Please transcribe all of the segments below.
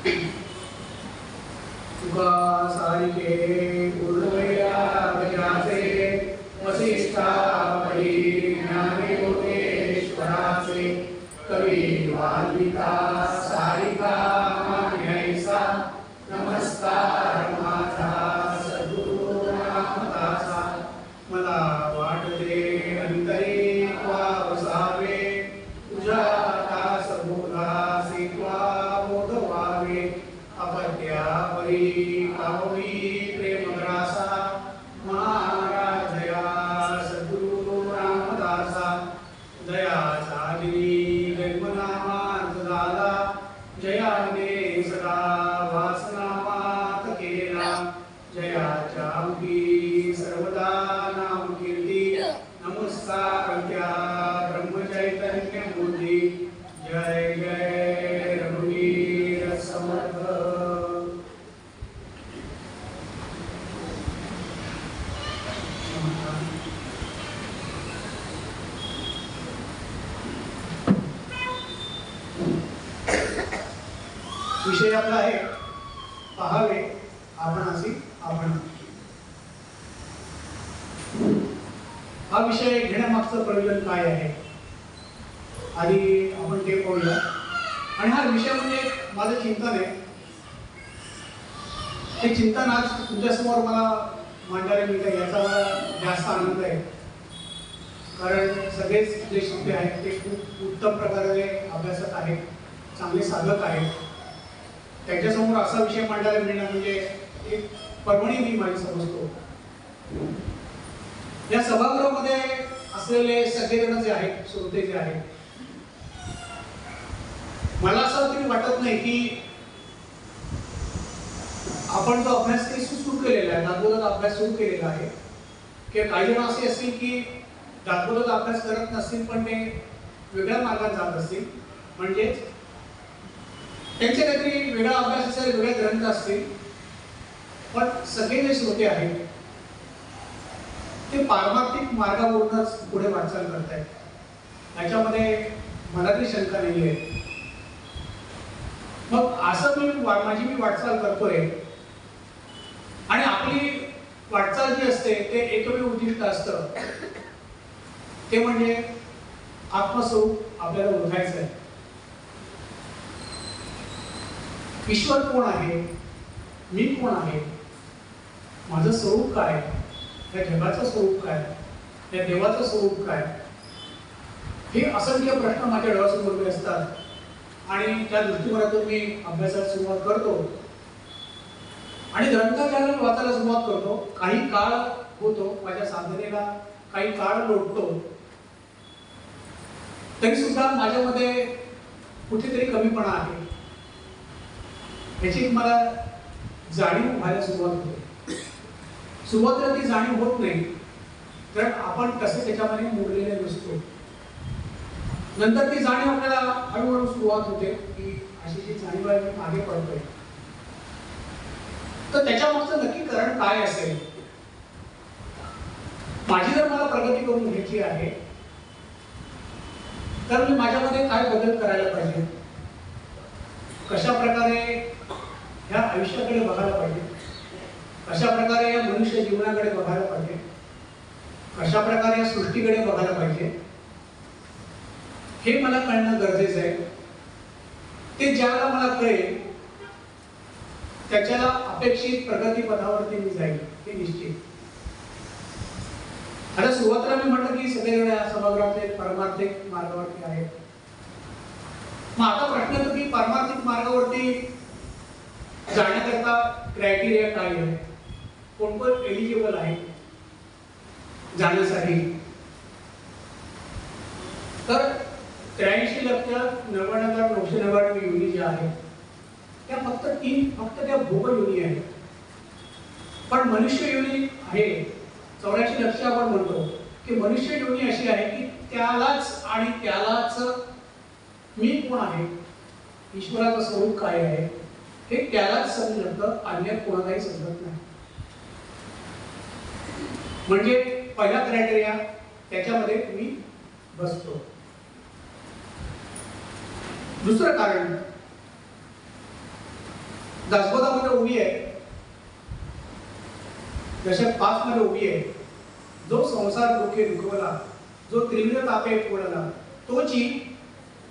तुका सारिके पूर्णवैया गजाचे वसिष्ठा वै ज्ञानयोगेश्वराचे कवी वाल्मिका सारिका मान्यैसा नमस्कार माझा सद्गुरु रामदासा मला वाटते अंतरी वसावे तुझ्या दास बोधासी बोध व्हावे अपत्यावरी पावनी प्रेमग्रासा महाराजया सद्गुरु रामदासा दया साजनी जन्मनामात झाला जयाने सदा वासनामात केला जयाच्या अंगी सर्वदा नाम कीर्ती नमस्कार त्या ब्रह्मचैतन्य बुद्धी जय जय रघुवीर समर्थ। विषय आपला आहे पाहावे आपणासी आपण। हा विषय घेण्यामागचं प्रयोजन काय आहे आधी आपण ते पाहूया। आणि हा विषय म्हणजे माझं चिंतन आहे, हे चिंतन आज तुमच्यासमोर मला मांडायला मिळतं याचा मला जास्त आनंद आहे। कारण सगळेच जे श्रोते आहेत ते खूप उत्तम प्रकारे अभ्यासक आहेत, चांगले साधक आहेत, त्यांच्यासमोर असा विषय मांडायला मिळणं म्हणजे एक पर्वणी मी माझी समजतो। या सभागृहामध्ये असलेले सगळेजण जे आहेत, श्रोते जे आहेत, मला असं तरी वाटत नाही की आपण जो अभ्यास सुरू केलेला आहे, दासबोधात अभ्यास सुरू केलेला आहे, की काही जण असे असतील की दासबोधात अभ्यास करत नसतील पण ते वेगळ्या मार्गाने जात असतील, म्हणजेच त्यांचे काहीतरी वेगळा अभ्यास असेल, वेगळे ग्रंथ असतील, पण सगळे जे श्रोते आहेत ते पारमार्थिक मार्गावरूनच पुढे वाटचाल करत आहेत, याच्यामध्ये मनातली शंका नाही आहे। मग असं माझी वाटचाल करतोय आणि आपली वाटचाल जी असते ते एकमेव उद्दिष्ट असतं ते म्हणजे आत्मस्वरूप आपल्याला ओळखायचं आहे। ईश्वर कोण आहे, मी कोण आहे, माझं स्वरूप काय, या जगाचं स्वरूप काय, या देवाचं स्वरूप काय, हे असंख्य प्रश्न माझ्या डोळ्यासमोर उभे असतात आणि त्या दृष्टिकोनातून मी अभ्यासाला सुरुवात करतो आणि ग्रंथ ज्याला वाचायला सुरुवात करतो, काही काळ होतो माझ्या साधनेला, काही काळ लोटतो, तरी सुद्धा माझ्यामध्ये कुठेतरी कमीपणा आहे याची मला जाणीव व्हायला सुरुवात होते। सुरुवातीला ती जाणीव होत नाही कारण आपण कसे त्याच्यामध्ये मोडलेले नसतो, नंतर ती जाणीव आपल्याला हळूहळू सुरुवात होते की अशी जी जाणीव आहे मी मागे पडतोय, तर त्याच्या मागचं नक्की कारण काय असेल। माझी जर मला प्रगती करून घ्यायची आहे तर मी माझ्यामध्ये काय बदल करायला पाहिजे, कशा प्रकारे ह्या आयुष्याकडे बघायला पाहिजे, कशा प्रकारे या मनुष्य जीवनाकडे बघायला पाहिजे, कशा प्रकारे या सृष्टीकडे बघायला पाहिजे, हे मला कळणं गरजेचं आहे। ते ज्याला मला कळेल त्याच्याला अपेक्षित प्रगती पथावरती मी जाईल, हे निश्चित। आता सुरुवातीला मी म्हटलं की सगळे या सभागृहातले पारमार्थिक मार्गावरती आहेत। मग आता प्रश्न येतो की पारमार्थिक मार्गावरती जाण्याकरता क्रायटेरिया काय आहे, कोण कोण एलिजिबल आहे जाण्यासाठी। तर 83,99,999 योनी ज्या आहेत त्या फक्त त्या भोग योनी आहेत, पण मनुष्य योनी आहे 84 लक्ष आपण म्हणतो की मनुष्य योनी अशी आहे की त्यालाच मी कोण आहे, ईश्वराचं स्वरूप काय आहे हे त्यालाच समजतं, अन्य कोणालाही समजत नाही। म्हणजे पहिला क्रायटेरिया त्याच्यामध्ये मी बसतो। दुसरं कारण दासबोधामध्ये उभी आहे, दशक 5 मध्ये उभी आहे, जो संसार दुखे दुखवला, जो त्रिविध तापे फोडला, तोची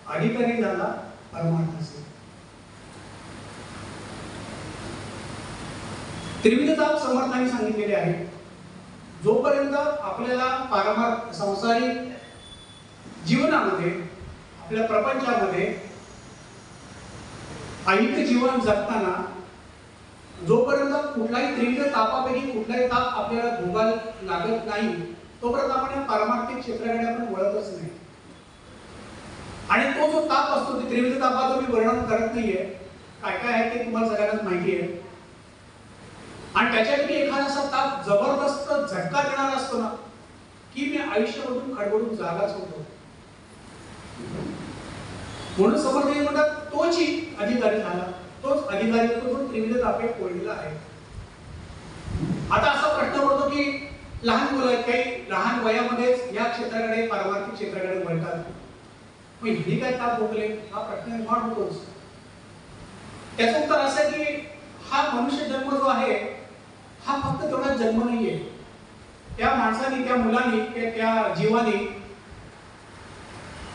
अधिकारी झाला परमार्थ असे. त्रिविध ताप समर्थांनी सांगितलेले आहे. जोपर्यंत आपल्याला पारमार्थ संसारिक जीवनामध्ये, आपल्या प्रपंचामध्ये ऐहिक जीवन जगताना जोपर्यंत कुठलाही त्रिविध तापापैकी कुठलाही ताप आपल्याला भोगायला लागत नाही, तोपर्यंत आपण पारमार्थिक क्षेत्राकडे आपण वळतच नाही. आणि तो जो ताप असतो, ते त्रिविध तापाचं मी वर्णन करत नाहीये, काय काय आहे ते तुम्हाला सगळ्यांनाच माहिती आहे. आणि त्याच्यापैकी एखादा असा ताप जबरदस्त झटका देणारा असतो ना, की मी आयुष्यामधून खडबडून जागाच होतो. म्हणून समर्थ म्हणतात तोची अधिकारी झाला, तोच अधिकारी होतो जो त्रिविध तापे फोडलेला आहे. आता असा प्रश्न पडतो की लहान मुलं आहेत, काही लहान वयामध्येच या क्षेत्राकडे पारमार्थिक क्षेत्राकडे वळतात, मग हिने काय ताप भोगले, हा प्रश्न निर्माण होतोच. त्याचं उत्तर असं की हा मनुष्य जन्म जो आहे हा फक्त तेवढा जन्म नाहीये. त्या माणसाने, त्या मुलाने, त्या जीवाने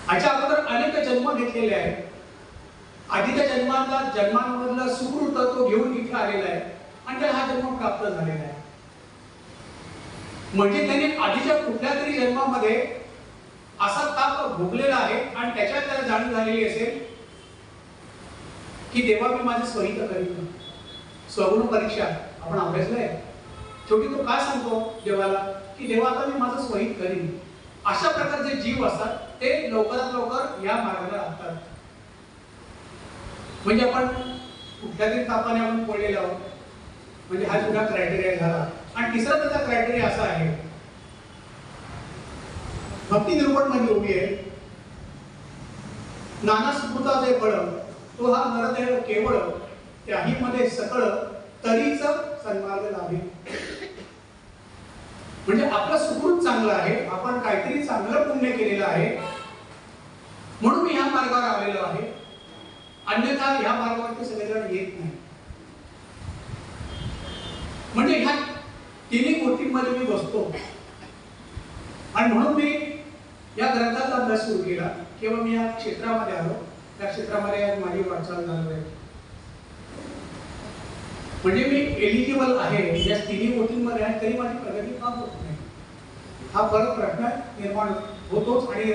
याच्या अगोदर अनेक जन्म घेतलेले आहेत. आधीच्या जन्मांमधलं सुकृत तो घेऊन इथे आलेला आहे आणि त्याला हा जन्म प्राप्त झालेला आहे. म्हणजे त्याने आधीच्या कुठल्या तरी जन्मामध्ये असा ताप भोगलेला आहे आणि त्याच्यात त्याला जाणीव झालेली असेल की देवा मी माझे स्वहित करीन. स्वगुण परीक्षा आपण अभ्यासलाय. शेवटी तो काय सांगतो देवाला की देवा आता मी माझं स्वहित करीन. अशा प्रकारचे जीव असतात ते लवकरात लवकर या मार्गाला लागतात. म्हणजे आपण कुठल्या तरी तापाने आपण पडलेले आहोत, म्हणजे हा तुझा क्रायटेरिया झाला. आणि तिसरा त्याचा क्रायटेरिया असा आहे, भक्ती निरूपण मध्ये उभी आहे, नाना सुकृता जे फळ तो हा नरदेह केवळ त्याही मध्ये सकळ तरीच सन्मार्ग लाभे. म्हणजे आपलं सुकृत चांगलं आहे, आपण काहीतरी चांगलं पुण्य केलेलं आहे म्हणून मी ह्या मार्गावर आलेलो आहे, अन्यथा ह्या मार्गावरती सगळेजण येत नाही. म्हणजे ह्या तिन्ही गोष्टींमध्ये मी बसतो आणि म्हणून मी या ग्रंथाचा अभ्यास सुरू केला किंवा मी या क्षेत्रामध्ये आलो. त्या क्षेत्रामध्ये माझी वाटचाल झाली आहे. म्हणजे मी एलिजिबल आहे या तिन्ही गोष्टींमध्ये आहे, तरी माझी प्रगती का होत नाही, हा परत प्रश्न निर्माण होतोच आणि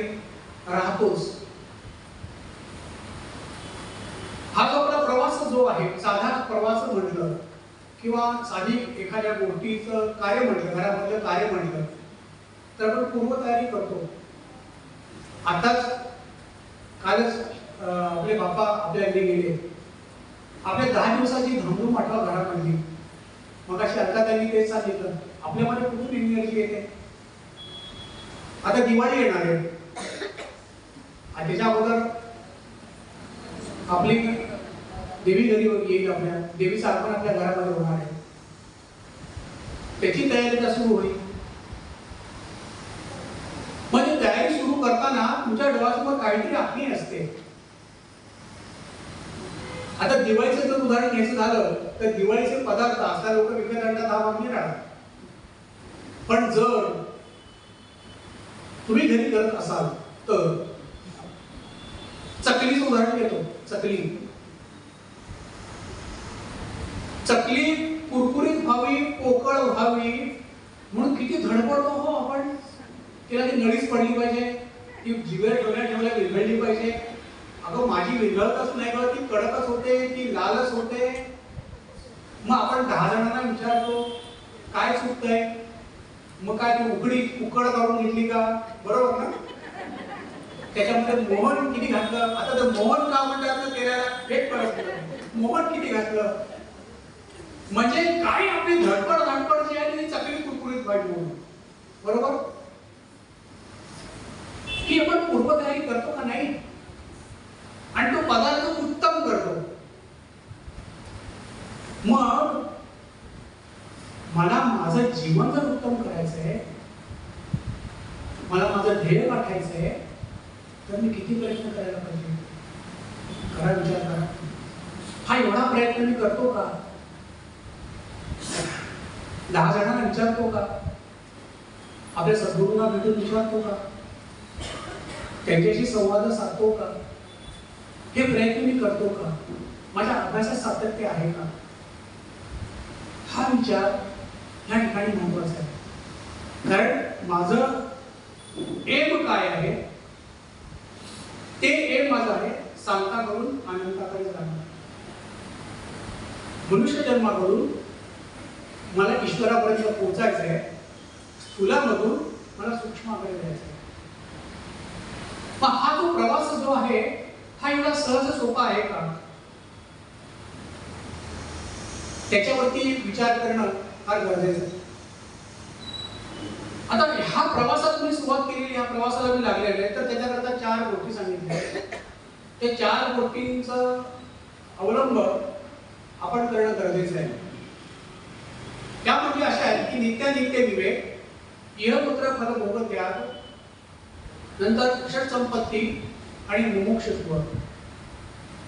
राहतोच. हा जो आपला प्रवास जो आहे, साधा प्रवास म्हटलं किंवा साधी एखाद्या गोष्टीचं कार्य म्हटलं, घरामधलं कार्य म्हटलं तर आपण पूर्वतयारी करतो. आताच कालच आपले बाप्पा आपल्या घरी गेले. आपल्या 10 दिवसाची धमधूम आठवा घरामधली. मग अशी अर्धा त्यांनी तेच सांगितलं, आपल्यामध्ये कुठून एनर्जी येते. आता दिवाळी येणार आहे, त्याच्या अगोदर आपली देवी घरी येईल, आपल्या देवीचं आगमन आपल्या घरामध्ये होणार आहे, त्याची तयारी का सुरू होईल. म्हणजे तयारी सुरू करताना तुमच्या डोळ्यासमोर काहीतरी आखणी असते. आता दिवाळीचं जर उदाहरण घ्यायचं झालं तर दिवाळीचे पदार्थ असता लोक विकत आणतात, हा मागणी राहणार. पण जर तुम्ही घरी करत असाल तर चकलीचं उदाहरण घेतो. चकली कुरकुरीत व्हावी, पोकळ व्हावी म्हणून किती धडपडतो हो आपण. तिला ती नळीच पडली पाहिजे, ती जिव्या ठेवल्या विरघळली पाहिजे. अगं माझी विरघळतच नाही ग, ती कडकच होते, ती लालच होते. मग आपण 10 जणांना विचारतो काय चुकतंय, मग काय ती उकड काढून घेतली का, बरोबर ना. त्याच्यामध्ये मोहन किती घातलं, आता तर मोहन का म्हणतात तेलाला हेच कळत नाही, मोहन किती घातलं. म्हणजे काय आपली धडपड जी आहे ती चकली कुरकुरीत व्हायची म्हणून, बरोबर. की आपण पूर्वतयारी करतो का नाही आणि तो पदार्थ उत्तम करतो. मग मला माझं जीवन जर उत्तम करायचंय, मला माझं ध्येय गाठायचंय, तर मी किती प्रयत्न करायला पाहिजे. खरा विचार करा. हा एवढा प्रयत्न मी करतो का? 10 जणांना विचारतो का? आपल्या सद्गुरूंना भेटून विचारतो का? त्यांच्याशी संवाद साधतो का? हे प्रयत्न मी करतो का? माझ्या अभ्यासात सातत्य आहे का? हा विचार या ठिकाणी महत्वाचा आहे. कारण माझं एम काय आहे, ते एम माझं आहे सांगताकडून अनंताकडे जाणं. मनुष्य जन्माकडून मला ईश्वरापर्यंत पोहोचायचं आहे, स्थूलामधून मला सूक्ष्माकडे जायचं आहे. पण हा जो प्रवास जो आहे हा एवढा सहज सोपा आहे का? त्याच्यावरती विचार करणं फार गरजेचं आहे. आता ह्या प्रवासात मी सुरुवात केलेली, ह्या प्रवासाला मी लागलेले आहे, तर त्याच्याकरता 4 गोष्टी सांगितल्या. ते 4 गोष्टींचा अवलंब आपण करणं गरजेचं आहे. त्या म्हणजे अशा आहेत की नित्यानित्य विवेक, इहपुत्र फल भोग त्याग, नंतर षट संपत्ती आणि मुमुक्षुत्व.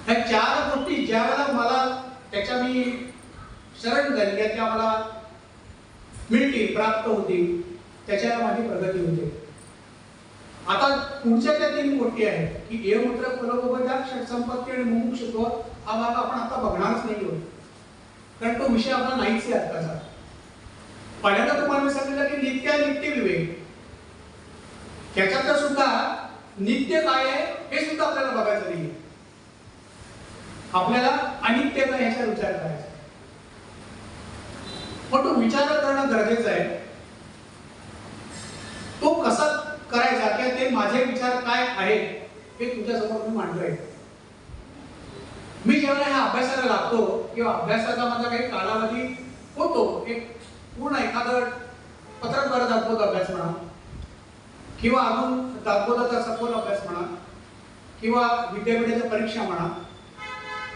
ह्या 4 गोष्टी ज्या वेळेला मला त्याच्या मी शरण झाली, त्या मला मिळतील, प्राप्त होतील, त्याच्याला माझी प्रगती होते. आता पुढच्या त्या 3 गोष्टी आहेत की इहपुत्र फल भोग त्याग, षट संपत्ती आणि मुमुक्षुत्व. हा भाग आपण आता बघणारच नाही आहोत, कारण तो विषय आपला नाहीच आहे आत्ताचा. पहिल्यांदा तुम्हाला मी सांगितलं की नित्यानित्य विवेक, त्याच्यात सुद्धा नित्य काय आहे हे सुद्धा आपल्याला बघायचं नाही. आपल्याला अनित्य काय ह्याचा विचार करायचा, पण तो विचार करणं गरजेचं आहे. तो कसा करायचा किंवा ते माझे विचार काय आहेत हे तुमच्यासमोर मी मांडतोय. मी जेव्हा ह्या अभ्यासाला लागतो किंवा अभ्यासाचा माझा काही कालावधी होतो, एक पूर्ण एखादं पत्रकार दाखवत अभ्यास म्हणा, किंवा अजून दाखवताचा सखोल अभ्यास म्हणा, किंवा विद्यापीठाच्या परीक्षा म्हणा,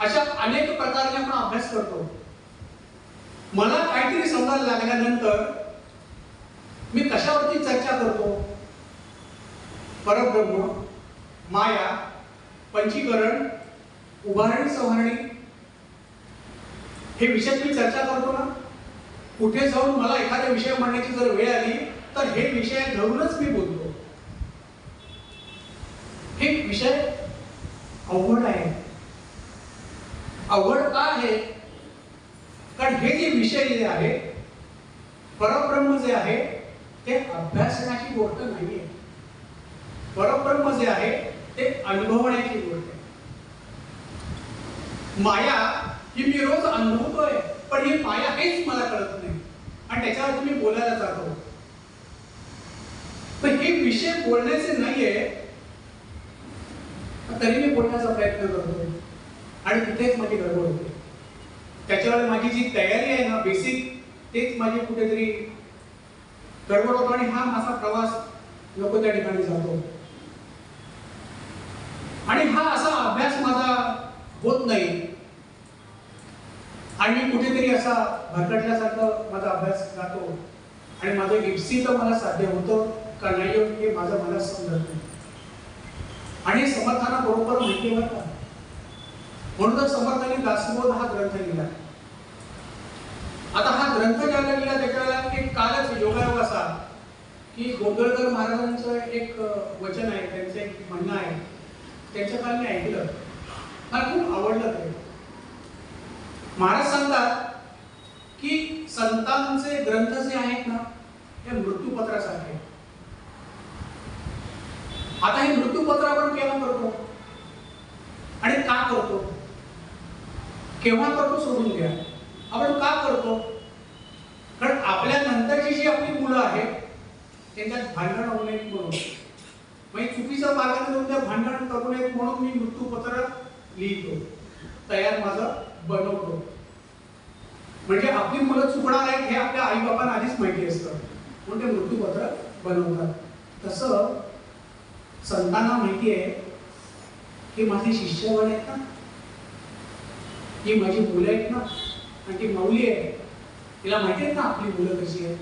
अशा अनेक प्रकारने आपण अभ्यास करतो. मला काहीतरी समजायला लागल्यानंतर मी कशावरती चर्चा करतो? परब्रह्म, माया, पंचीकरण, उभारणी, संहरणी, हे विषय मी चर्चा करतो ना. कुठे जाऊन मला एखादा विषय मांडण्याची जर वेळ आली तर हे विषय धरूनच मी बोलतो. हे विषय अवघड आहे. अवघड का आहे? कारण हे जे विषय जे आहे, परब्रह्म जे आहे ते अभ्यासण्याची गोष्ट नाहीये. परब्रह्म जे आहे ते अनुभवण्याची गोष्ट आहे. माया ही मी रोज अनुभवतोय, पण ही माया हेच मला कळत नाही आणि त्याच्यावर मी बोलायला जातो. पण हे विषय बोलण्याचे नाहीये, तरी मी बोलण्याचा प्रयत्न करतोय आणि तिथेच माझी गडबड होते. त्याच्यावर माझी जी तयारी आहे ना, बेसिक, तेच माझी कुठेतरी गडबड होतो आणि हा माझा प्रवास नको त्या ठिकाणी जातो. आणि हा असा अभ्यास माझा होत नाही आणि मी कुठेतरी असा भरकटल्यासारखं माझा अभ्यास जातो आणि माझं इप्सित मला साध्य होतं का नाही होत हे माझं मला समजत नाही. आणि समर्थांना बरोबर माहिती आहे का? म्हणून समर्थांनी दासबोध हा ग्रंथ लिहिला. आता हा ग्रंथ ज्याला लिहिला त्याच्याला एक कालच योगायोग असा की गोंधळकर महाराजांचं एक वचन आहे, त्यांचं एक म्हणणं आहे, त्यांच्या काल मी ऐकलं, मला खूप आवडलं ते. महाराज सांगतात की संतांचे ग्रंथ जे आहेत ना हे मृत्यूपत्रासारखे. आता हे मृत्यूपत्र आपण केव्हा करतो आणि का करतो? केव्हा करतो सोडून द्या. आपण का करतो? कारण आपल्या नंतरची जी आपली मुलं आहेत त्यांच्यात भांडण होऊ नयेत म्हणून, म्हणजे चुकीचं मार्गाने जाऊन त्या भांडण करू नयेत म्हणून मी मृत्यूपत्र लिहितो, तयार माझं बनवतो. म्हणजे आपली मुलं चुकणार आहेत हे आपल्या आई बाबांना आधीच माहिती असतं म्हणून ते मृत्यूपत्र बनवतात. तसं संतांना माहिती आहे की माझे शिष्यगण आहेत ना, ही माझी मुलं आहेत ना, आणि ती माऊली आहे, तिला माहिती आहे ना आपली मुलं कशी आहेत,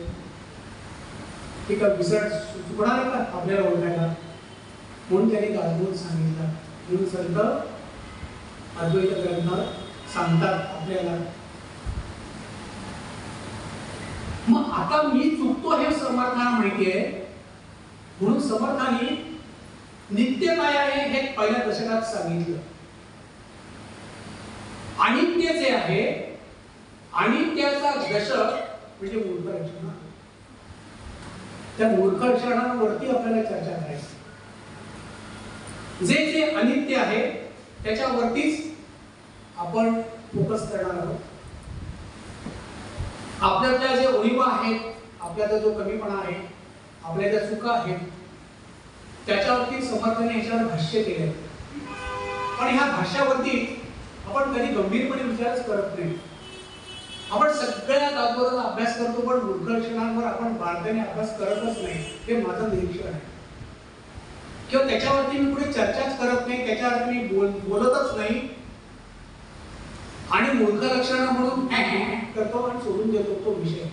ती का विसर चुकणार आहे का आपल्याला ओळखायला, म्हणून त्यांनी दासबोध सांगितला. म्हणून संत अद्वैत ग्रंथ सांगतात आपल्याला. मग आता मी चुकतो हे समर्थांना माहिती आहे, म्हणून समर्थांनी नित्य काय आहे हे पहिल्या दशकात सांगितलं. अनित्य जे आहे, अनित्याचा दशक म्हणजे मूर्ख लक्षण. त्या मूर्ख लक्षणांवरती आपल्याला चर्चा करायची. जे जे अनित्य आहे त्याच्यावरतीच आपण फोकस करणार आहोत. आपल्यातल्या जे उणिवा आहेत, आपल्याचा जो कमीपणा आहे, आपल्या ज्या चुका आहेत, त्याच्यावरती समर्थाने याच्यावर भाष्य केले. पण ह्या भाष्यावरती आपण कधी गंभीरपणे विचारच करत नाही. आपण सगळ्या दाखवताना अभ्यास करतो, पण मूर्ख लक्षणांवर आपण बारकाईने अभ्यास करतच नाही. हे माझं निरीक्षण आहे. किंवा त्याच्यावरती मी पुढे चर्चाच करत नाही, त्याच्यावरती मी बोलतच नाही. आणि मूर्ख लक्षण म्हणून करतो आणि सोडून देतो तो विषय.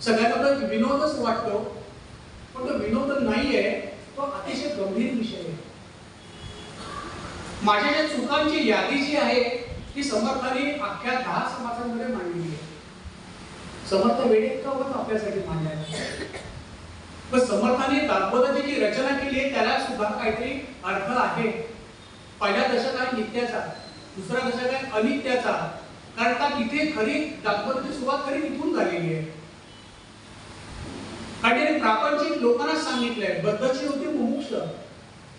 सगळ्यांना तो विनोदच वाटतो, पण तो विनोद नाहीये, तो अतिशय गंभीर विषय आहे. माझ्या ज्या चुकांची यादी जी आहे ती समर्थाने अख्ख्या 10 समाजांमध्ये मांडलेली आहे. समर्थ वेळेत का होत आपल्यासाठी मांडल्या. पण समर्थाने दाखवताची जी रचना केली आहे त्याला सुद्धा काहीतरी अर्थ आहे. पहिला दशक आहे नित्याचा, दुसरा दशक आहे अनित्याचा. कारण का तिथे खरी दाखवताची सुरुवात खरी तिथून झालेली आहे. कारण प्रापंचिक लोकांना सांगितलंय, बद्धची होती मुमुक्ष.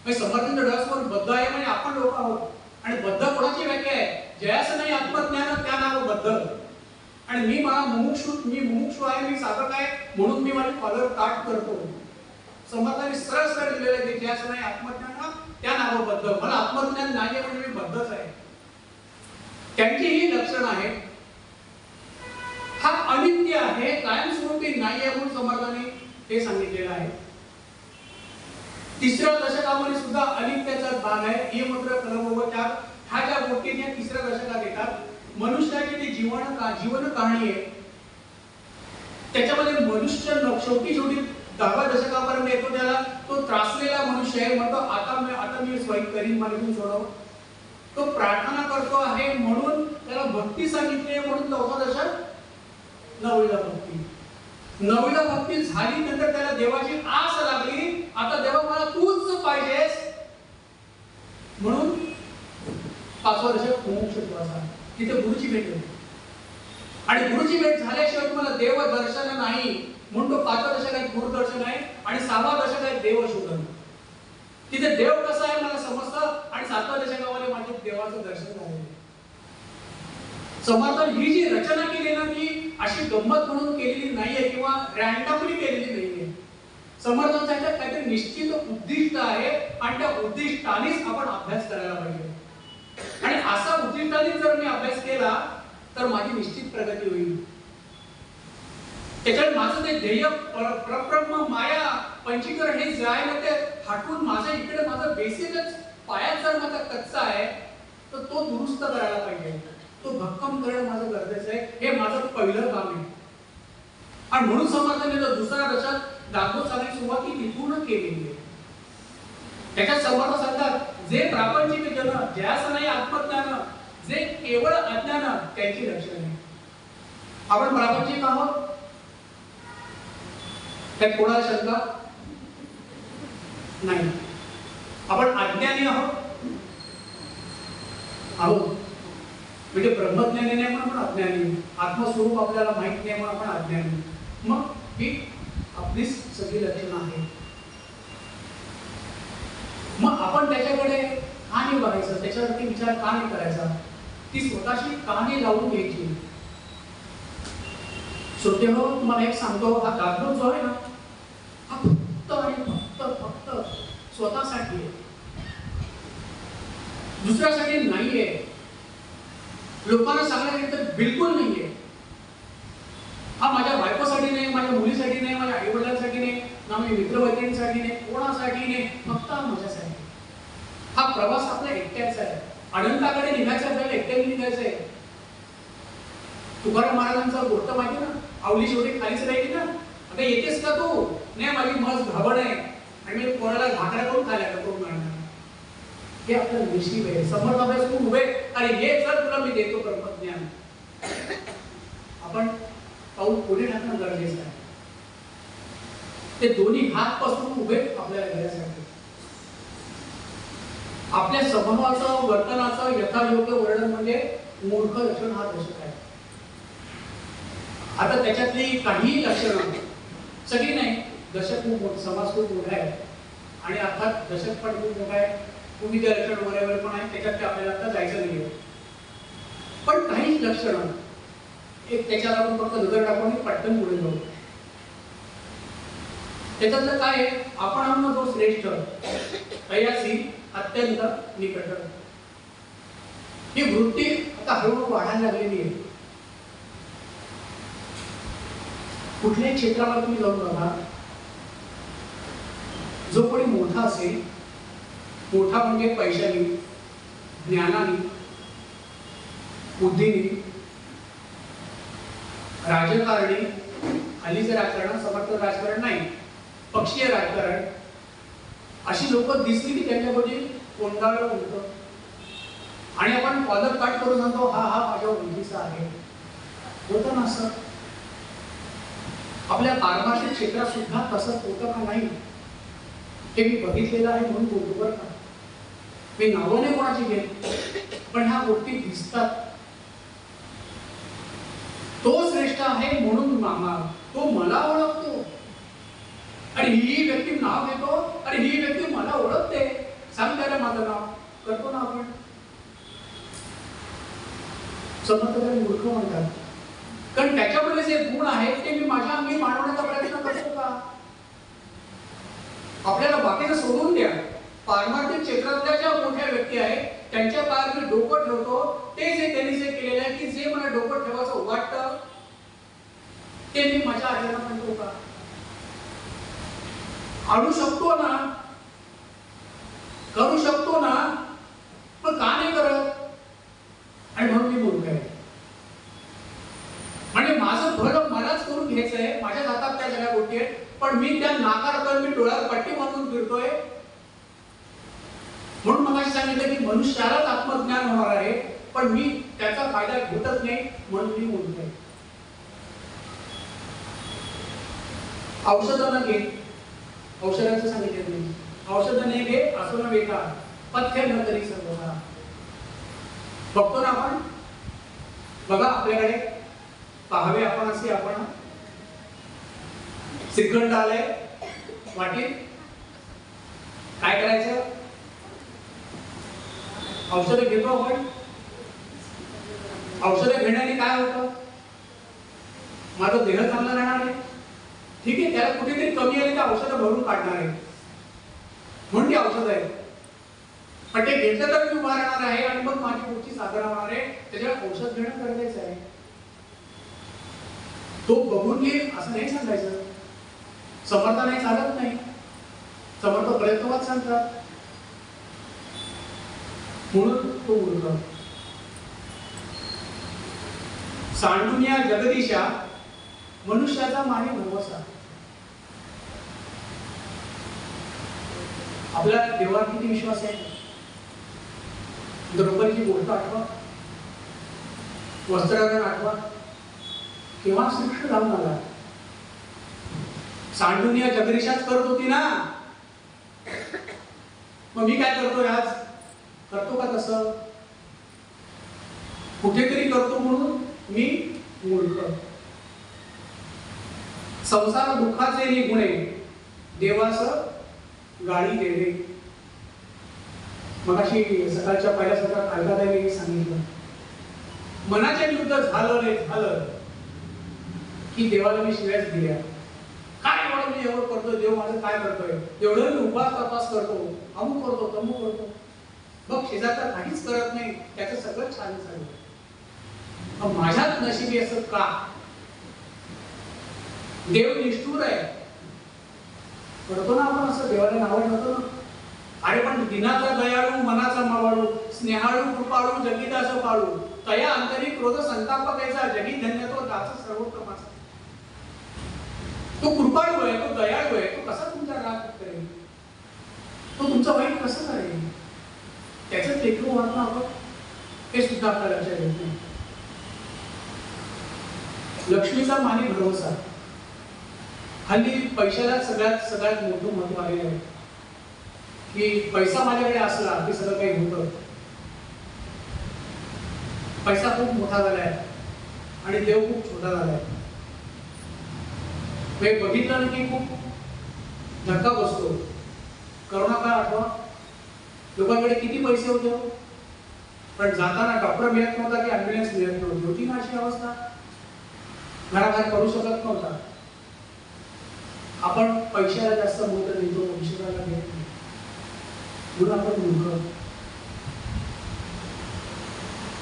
समर्थांच्या डोळ्यासमोर बद्ध आहे म्हणजे आपण लोक आहोत. आणि बद्ध कोणाची व्याख्या आहे? जयास नाही आत्मज्ञान त्या नाव बद्ध. आणि मी मुमुक्षु आहे, मी साधक आहे, म्हणून मी माझे कॉलर ताट करतो. समर्थांनी सरळ सरळ दिलेलं आहे, जयास नाही आत्मज्ञान त्या नाव बद्ध. मला आत्मज्ञान नाही आहे म्हणजे मी बद्धच आहे. त्यांची ही लक्षण आहे. हा अनित्य आहे, कायमस्वरूपी नाही आहे म्हणून समर्थांनी हे सांगितलेलं आहे. तिसऱ्या दशकामध्ये सुद्धा अनित्याचा भाग आहे. हे मात्र कलम ह्या ज्या गोष्टी या तिसऱ्या दशकात येतात. मनुष्याची ती जीवन कहाणी आहे. त्याच्यामध्ये मनुष्य शेवटी 10व्या दशकापर्यंत येतो, त्याला तो त्रासलेला मनुष्य आहे. म्हणतो आता मी स्वयं करीन, मला इथून सोडव. तो प्रार्थना करतो आहे म्हणून त्याला भक्ती सांगितली, म्हणून 4था दशक 9वीला भक्ती. 9वीला भक्ती झाली, नंतर त्याला देवाची आस लागली. आता देवा मला तूच पाहिजेस, म्हणून 5वं दशक मुमुक्षुत्वाचा. तिथे गुरुची भेट होती. आणि गुरुची भेट झाल्याशिवाय तुम्हाला देव दर्शन नाही, म्हणून तो 5वं दशक आहे गुरुदर्शन आहे. आणि 6वं दशक आहे देवशोधन. तिथे देव कसा आहे मला समजतं. आणि 7व्या दशकामध्ये माझे देवाचं दर्शन झाले. समर्थन ही जी रचना केली ना, ती अशी गंमत म्हणून केलेली नाहीये किंवा रॅन्डमली केलेली नाहीये. समर्थनाच्या काहीतरी निश्चित उद्दिष्ट आहे आणि त्या उद्दिष्टानेच आपण अभ्यास करायला पाहिजे. आणि असा उद्दिष्टाने जर मी अभ्यास केला तर माझी निश्चित प्रगती होईल. त्याच्यात माझं ते ध्येय परब्रह्म माया पंचीकरण हे जे आहे ना, ते हटून माझ्या इकडे माझं बेसिकच पायात जर माझा कच्चा आहे तर तो दुरुस्त करायला पाहिजे. तो भक्कम करणं माझं गरजेचं आहे. हे माझं पहिलं काम आहे. आणि म्हणून समर्थाने जो दुसरा दशक दाखवत चालण्याची सुरुवात तिथून केलेली आहे. त्याच्यात समर्थ सांगतात, जे प्रापंचिक जन ज्यास नाही आत्मज्ञान, जे केवळ अज्ञान त्यांची लक्षणे. आपण प्रापंचिक आहोत, त्यात कोणाला शंका नाही. आपण अज्ञानी आहोत म्हणजे ब्रह्मज्ञानी नाही म्हणून आपण अज्ञानी. आत्मस्वरूप आपल्याला माहित नाही म्हणून आपण अज्ञानी. मग ही आपली सगळी लक्षणं आहेत. मग आपण त्याच्याकडे का नाही बघायचं, त्याच्यावरती विचार का नाही करायचा, ती स्वतःशी का नाही लावून घ्यायची. श्रोतेहो, तुम्हाला एक सांगतो, हा दाखवत जो आहे ना, हा फक्त आणि फक्त स्वतःसाठी आहे, दुसऱ्यासाठी नाहीये. लोकांना सांगण्यासाठी तर बिलकुल नाहीये. हा माझ्या बायकोसाठी नाही, माझ्या मुलीसाठी नाही, माझ्या आई वडिलांसाठी नाही, ना माझ्या मित्रमैत्रिणींसाठी नाही, कोणासाठी नाही, फक्त माझ्यासाठी. हा प्रवास आपला एकट्याचा आहे. अनंताकडे निघायचं आपल्याला एकट्याने निघायचं आहे. तुकाराम महाराजांचा गोष्ट माहिती ना, आवली शेवटी खालीच राहिली ना. आता येतेस का तू? नाही, माझी मस्त घाबड आहे आणि मी कोणाला भाकऱ्या करून खायला का करून मारणार. हे आपलं नशीब आहे. समर्थ अभ्यास करून उभे आणि हे जर तुला मी देतो ब्रह्मज्ञान, आपण पाऊल पुढे टाकणं गरजेचं आहे. ते दोन्ही हात पसरून उभे आपल्याला घ्यायसाठी. आपल्या स्वभावाचं वर्तनाचं यथायोग्य वर्णन म्हणजे मूर्ख लक्षण हा दशक आहे. आता त्याच्यातली काही लक्षणं सगळी नाही, दशक खूप मोठं, समाज खूप मोठा आहे आणि अर्थात दशक पण खूप मोठा आहे, विविध लक्षण वगैरे पण आहे, त्याच्यात आपल्याला आता जायचं नाही. पण काही लक्षणं एक त्याच्यावर आपण फक्त नजर टाकून पटकन पुढे जाऊ. त्याच्यातलं काय आहे, आपण जो श्रेष्ठ तयासी अत्यंत निकट, ही वृत्ती आता हळूहळू वाढायला लागलेली आहे. कुठल्याही क्षेत्रामध्ये तुम्ही जाऊन बघा, जो कोणी मोठा असेल, मोठा म्हणजे पैशाने, ज्ञानाने, बुद्धीने, राजकारणी, हल्लीचं राजकारण समर्थ राजकारण नाही, पक्षीय राजकारण, अशी लोक दिसली की त्यांच्यामध्ये कोंडाळं उडतं आणि आपण कॉलर कट करून सांगतो हा हा माझ्या ओळखीचा आहे. होतं ना असं? आपल्या पारमार्थिक क्षेत्रात सुद्धा तसंच होतं का नाही हे मी बघितलेलं आहे म्हणून बोलतो बरं का. मी नावाने कोणाची घेत, पण ह्या गोष्टी दिसतात. तो श्रेष्ठ आहे म्हणून मामा तो मला ओळखतो आणि ही व्यक्ती नाव घेतो आणि ही व्यक्ती मला ओळखते, सांग त्याला माझं नाव, करतो ना आपण. समर्थ मूर्ख म्हणतात, कारण त्याच्यामध्ये जे गुण आहेत ते मी माझ्या अंगी मांडवण्याचा प्रयत्न करतो का? आपल्याला बाकीचं सोडून द्या. पारमार्थिक क्षेत्रातल्या ज्या मोठ्या व्यक्ती आहेत त्यांच्या पायावर मी डोकं ठेवतो, ते जे त्यांनी जे केलेलं आहे की जे मला डोकं ठेवायचं वाटतं ते मी माझ्या आज्ञेला म्हणतो का? आणू शकतो ना, करू शकतो ना, पण का नाही करत? आणि म्हणून मी बोलतोय म्हणजे माझं भलं मलाच करून घ्यायचंय, माझ्या हातात त्या सगळ्या गोष्टी आहेत, पण मी त्या नाकारतोय, मी डोळ्यात पट्टी बांधून फिरतोय. म्हणून मगाशी सांगितलं की मनुष्यालाच आत्मज्ञान होणार आहे, पण मी त्याचा फायदा घेतच नाही म्हणून मी बोलतोय. औषधं न घे, औषधाचं सांगितलं नाही, औषधं नाही घे असो न वेका, पथ्य न तरी सर्वथा. बघतो ना आपण, बघा आपल्याकडे पाहावे आपण असे, आपण श्रीखंड आलंय वाटीत, काय करायचं? औषधं घेतो आपण. औषधं घेण्याने काय होतं? माझा देह चांगला राहणार आहे, ठीक आहे, त्याला कुठेतरी कमी आली तर औषधं भरून काढणार आहे म्हणून ती औषध आहे. पण ते घेतलं तर मी उभा राहणार आहे आणि मग माझी पुढची साधना होणार आहे, त्याच्यावर औषध घेणं गरजेचं आहे. तो बघून घे असं नाही सांगायचं. समर्थ नाही चालत नाही, समर्थ प्रयत्नवाद सांगतात म्हणून तो मूर्ख. सांडून या जगदीशा मनुष्याचा माने भरवसा. आपला देवावर किती विश्वास आहे? द्रौपदीची गोष्ट आठवा, वस्त्रारण आठवा, केव्हा श्रीकृष्ण जाऊन आला. सांडून या जगदीशाच करत होती ना, मग मी काय करतोय आज? करतो का तसं? कुठेतरी करतो म्हणून मी मूर्ख. संसार दुःखाचे निगुणे देवास गाळी देणे. मग अशी सकाळच्या पहिल्या सत्रात अलकाताईने सांगितलं, मनाच्या विरुद्ध झालं रे झालं की देवाला मी शिव्याच दिल्या. काय एवढं मी एवढं करतोय, देव माझं काय करतोय, एवढं मी उपास तपास करतो, अमुक करतो तमुक करतो, बघ शेजारचा काहीच करत नाही, त्याचं सगळं छान झालं, माझ्याच नशिबी असं का? देव निष्ठुर आहे. करतो ना आपण असं, देवाला नाव ठेवतो ना. अरे पण दिनाचा दयाळू, मनाचा मावाळू, स्नेहाळू, कृपाळू, जगिदास पाळू, तया अंतरी क्रोध संताप कैसा, जगी धन्य तो दास सर्वोत्तमाचा. तो कृपाळू आहे, तो दयाळू आहे, तो कसा तुमचा राग करेल? तो तुमचं वाईट कसं करेल? त्याचं लेकरू वाटणं आपण हे सुद्धा आपल्या लक्षात येत नाही. लक्ष्मीचा मानी भरवसा. हल्ली पैशाला सगळ्यात मोठं महत्व आलेलं आहे की पैसा माझ्याकडे असला की सगळं काही होतं. पैसा खूप मोठा झालाय आणि देव खूप छोटा झालाय. हे बघितलं की खूप धक्का बसतो. करोना काळ आठवा, लोकांकडे किती पैसे होते पण जाताना डॉक्टर मिळत नव्हता की ॲम्ब्युलन्स मिळत नव्हती. होती ना अशी अवस्था. घराबाहेर पडू शकत नव्हता. आपण पैशाला जास्त महत्त्व देतो, ईश्वराला देत नाही. म्हणून आपण मूर्ख.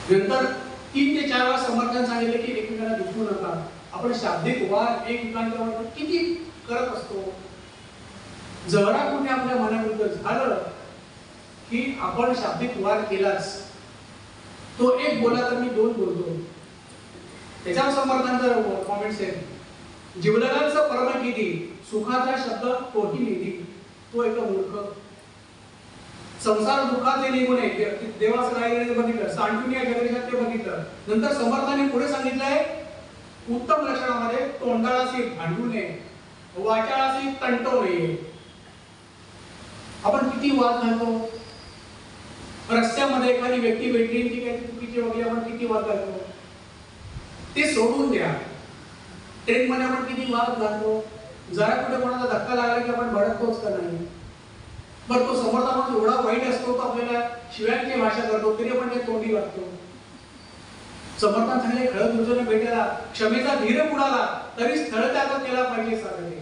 नंतर 3 ते 4 वेळा समर्थन सांगितले की एकमेकांना दुखवू नका. आपण शाब्दिक वाद एकमेकांच्यावर किती करत असतो. जरा कोणी आपल्या मनाविरुद्ध झालं की आपण शाब्दिक वाद केलाच. तो एक बोला तर मी 2 बोलतो. त्याच्यावर समर्थांचा कॉमेंट्स आहे. जीवलगांचं परम किती, सुखाचा शब्द तोही निधी, तो एक मूर्ख. संसार दुःखाचे निघून नये, देवाचं काय बघितलं, सांडून या जगदेशात ते बघितलं. नंतर समर्थांनी पुढे सांगितलंय उत्तम लक्षणामध्ये तोंडाळाशी भांडू नये, वाचाळाशी तंटू नये. आपण किती वाद घालतो. रस्त्यामध्ये एखादी व्यक्ती भेटली ती काही चुकीची वगैरे आपण किती वाद घालतो. ते सोडून द्या. ट्रेन मध्ये आपण किती वाद घालतो. जरा कुठे कोणाचा धक्का लागला की आपण भडकतोच का नाही. बरं तो समोरचा माणूस एवढा वाईट असतो तो आपल्याला शिव्यांची भाषा करतो तरी आपण ते तोंडी लागतो. समर्थन सांगले खळ दुर्जन भेटायला क्षमेचा धीर कुणाला तरी स्थळ त्याग केला पाहिजे साधने.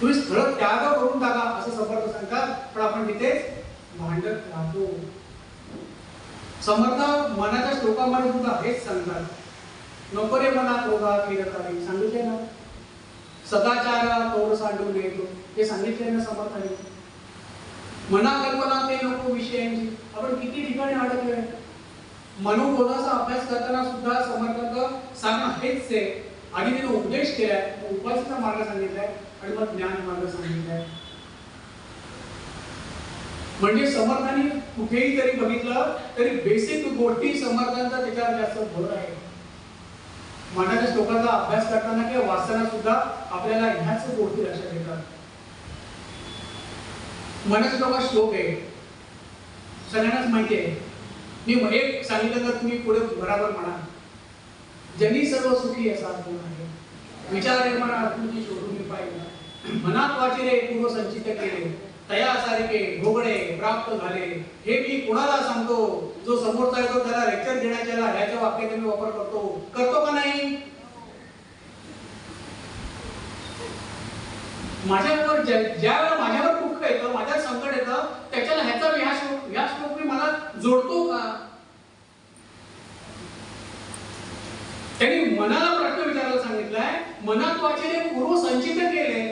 तुम्ही स्थळ त्याग करून टाका असं समर्थ सांगतात. पण आपण तिथेच भांडत राहतो. समर्थ मनाच्या श्लोकामध्ये सुद्धा हेच सांगतात. नको रे मनात रोगा फिरतारी सांगितले ना. सदाचारा तोड सांडू नये हे सांगितले ना समर्थाने. मना कल्पना ते नको विषयांची. आपण किती ठिकाणी अडकलोय. मनोबोधाचा अभ्यास करताना सुद्धा समर्थांचं सांगणं हेच आहे. आधी त्याने उपदेश केलाय, उपासनेचा मार्ग सांगितलाय आणि मग ज्ञान मार्ग सांगितलाय. म्हणजे समर्थांनी कुठेही जरी बघितलं तरी बेसिक गोष्टी समर्थांचा त्याच्यावर जास्त भर आहे. मनाच्या श्लोकांचा अभ्यास करताना किंवा वाचताना सुद्धा आपल्याला ह्याच गोष्टी लक्षात येतात. मनाच्या श्लोकात श्लोक आहे सगळ्यांनाच माहिती आहे. मी एक सांगितलं तर तुम्ही पुढे बराबर म्हणा. जनी सर्व सुखी असा कोण आहे, विचार आहे मना तुझी शोधून मी पाहिजे. मनात वाचिले पूर्व संचित केले, तया सारखे भोगडे प्राप्त झाले. हे मी कुणाला सांगतो. जो समोरचा येतो त्याला लेक्चर देण्याच्या ह्याच्या वाक्याचा मी वापर करतो का नाही. माझ्यावर ज्या वेळेला माझ्यावर दुःख येतं, माझ्यावर संकट येतं, त्याच्याला ह्याचा ह्या श्लोक मी मला जोडतो का. त्यांनी मनाला प्रश्न विचारायला सांगितलाय. मनात वाचले पूर्व संचित केले.